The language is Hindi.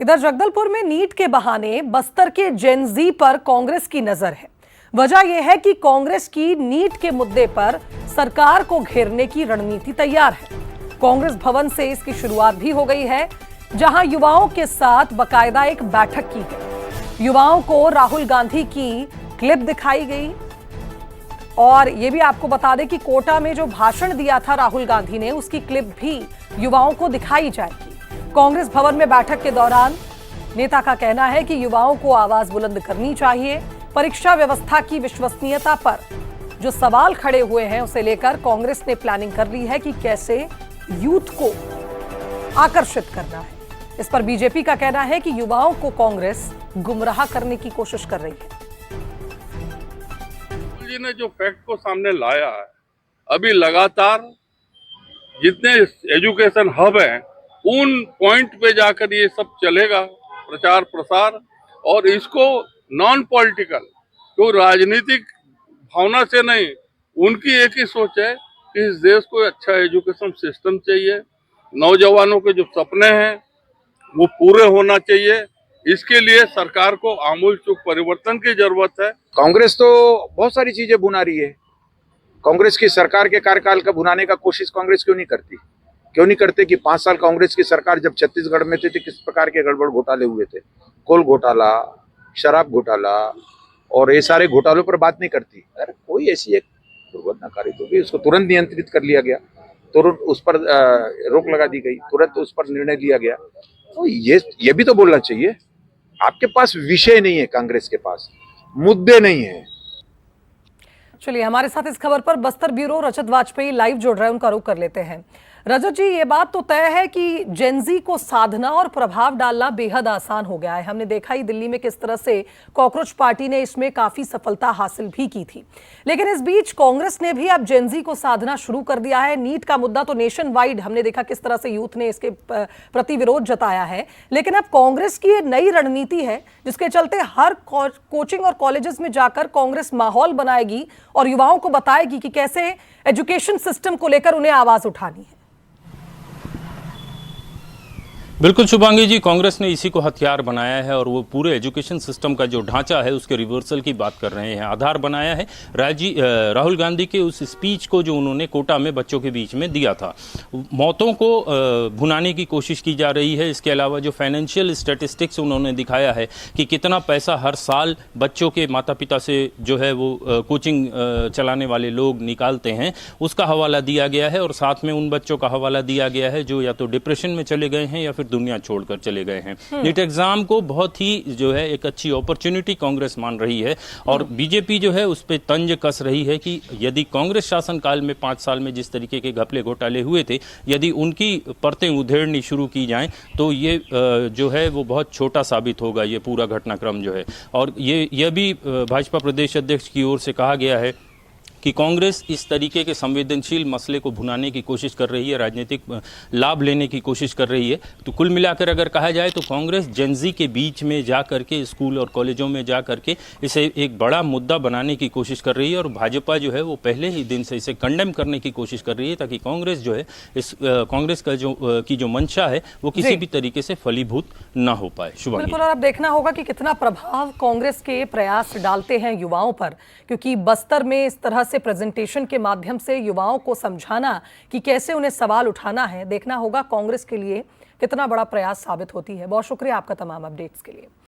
इधर जगदलपुर में नीट के बहाने बस्तर के जेन ज़ी पर कांग्रेस की नजर है। वजह यह है कि कांग्रेस की नीट के मुद्दे पर सरकार को घेरने की रणनीति तैयार है। कांग्रेस भवन से इसकी शुरुआत भी हो गई है, जहां युवाओं के साथ बाकायदा एक बैठक की गई। युवाओं को राहुल गांधी की क्लिप दिखाई गई और यह भी आपको बता दें कि कोटा में जो भाषण दिया था राहुल गांधी ने, उसकी क्लिप भी युवाओं को दिखाई जाएगी। कांग्रेस भवन में बैठक के दौरान नेता का कहना है कि युवाओं को आवाज बुलंद करनी चाहिए। परीक्षा व्यवस्था की विश्वसनीयता पर जो सवाल खड़े हुए हैं, उसे लेकर कांग्रेस ने प्लानिंग कर ली है कि कैसे यूथ को आकर्षित करना है। इस पर बीजेपी का कहना है कि युवाओं को कांग्रेस गुमराह करने की कोशिश कर रही है। जी ने जो फैक्ट को सामने लाया है, अभी लगातार जितने एजुकेशन हब हैं उन पॉइंट पे जाकर ये सब चलेगा, प्रचार प्रसार। और इसको नॉन पॉलिटिकल, तो राजनीतिक भावना से नहीं, उनकी एक ही सोच है कि इस देश को अच्छा एजुकेशन सिस्टम चाहिए, नौजवानों के जो सपने हैं वो पूरे होना चाहिए। इसके लिए सरकार को आमूलचूल परिवर्तन की जरूरत है। कांग्रेस तो बहुत सारी चीजें भुना रही है। कांग्रेस की सरकार के कार्यकाल का भुनाने का कोशिश कांग्रेस क्यों नहीं करती? क्यों नहीं करते कि 5 साल कांग्रेस की सरकार जब छत्तीसगढ़ में थी तो किस प्रकार के गड़बड़ घोटाले हुए थे? कोल घोटाला, शराब घोटाला और ये सारे घोटालों पर बात नहीं करती। अरे कोई ऐसी एक दुर्घटना कारित होगी, उसको तुरंत नियंत्रित कर लिया गया, तुरंत उस पर रोक लगा दी गई, तुरंत उस पर निर्णय लिया गया। तो ये भी तो बोलना चाहिए। आपके पास विषय नहीं है, कांग्रेस के पास मुद्दे नहीं है। चलिए, हमारे साथ इस खबर पर बस्तर ब्यूरो रजत वाजपेयी लाइव जुड़ रहे हैं, उनका रुख कर लेते हैं। रजत जी, ये बात तो तय है कि जेन ज़ी को साधना और प्रभाव डालना बेहद आसान हो गया है। हमने देखा ही दिल्ली में किस तरह से कॉकरोच पार्टी ने इसमें काफी सफलता हासिल भी की थी। लेकिन इस बीच कांग्रेस ने भी अब जेन ज़ी को साधना शुरू कर दिया है। नीट का मुद्दा तो नेशन वाइड हमने देखा किस तरह से यूथ ने इसके प्रति विरोध जताया है। लेकिन अब कांग्रेस की ये नई रणनीति है, जिसके चलते हर कोचिंग और कॉलेजेस में जाकर कांग्रेस माहौल बनाएगी और युवाओं को बताएगी कि कैसे एजुकेशन सिस्टम को लेकर उन्हें आवाज उठानी है। बिल्कुल शुभांगी जी, कांग्रेस ने इसी को हथियार बनाया है और वो पूरे एजुकेशन सिस्टम का जो ढांचा है उसके रिवर्सल की बात कर रहे हैं। आधार बनाया है राहुल गांधी के उस स्पीच को जो उन्होंने कोटा में बच्चों के बीच में दिया था। मौतों को भुनाने की कोशिश की जा रही है। इसके अलावा जो फाइनेंशियल स्टैटिस्टिक्स उन्होंने दिखाया है कि कितना पैसा हर साल बच्चों के माता पिता से जो है वो कोचिंग चलाने वाले लोग निकालते हैं, उसका हवाला दिया गया है। और साथ में उन बच्चों का हवाला दिया गया है जो या तो डिप्रेशन में चले गए हैं या फिर दुनिया छोड़कर चले गए हैं। नीट एग्जाम को बहुत ही जो है एक अच्छी अपॉर्चुनिटी कांग्रेस मान रही है और बीजेपी जो है उस पर तंज कस रही है कि यदि कांग्रेस शासनकाल में 5 साल में जिस तरीके के घपले घोटाले हुए थे, यदि उनकी परतें उधेड़नी शुरू की जाएं तो ये जो है वो बहुत छोटा साबित होगा, ये पूरा घटनाक्रम जो है। और ये भी भाजपा प्रदेश अध्यक्ष की ओर से कहा गया है कि कांग्रेस इस तरीके के संवेदनशील मसले को भुनाने की कोशिश कर रही है, राजनीतिक लाभ लेने की कोशिश कर रही है। तो कुल मिलाकर अगर कहा जाए तो कांग्रेस जेन ज़ी के बीच में जा करके, स्कूल और कॉलेजों में जा करके इसे एक बड़ा मुद्दा बनाने की कोशिश कर रही है। और भाजपा जो है वो पहले ही दिन से इसे कंडेम करने की कोशिश कर रही है, ताकि कांग्रेस जो है इस कांग्रेस का जो मंशा है वो किसी भी तरीके से फलीभूत ना हो पाए। बिल्कुल, और अब देखना होगा कि कितना प्रभाव कांग्रेस के प्रयास डालते हैं युवाओं पर, क्योंकि बस्तर में इस तरह से प्रेजेंटेशन के माध्यम से युवाओं को समझाना कि कैसे उन्हें सवाल उठाना है, देखना होगा कांग्रेस के लिए कितना बड़ा प्रयास साबित होती है। बहुत शुक्रिया आपका तमाम अपडेट्स के लिए।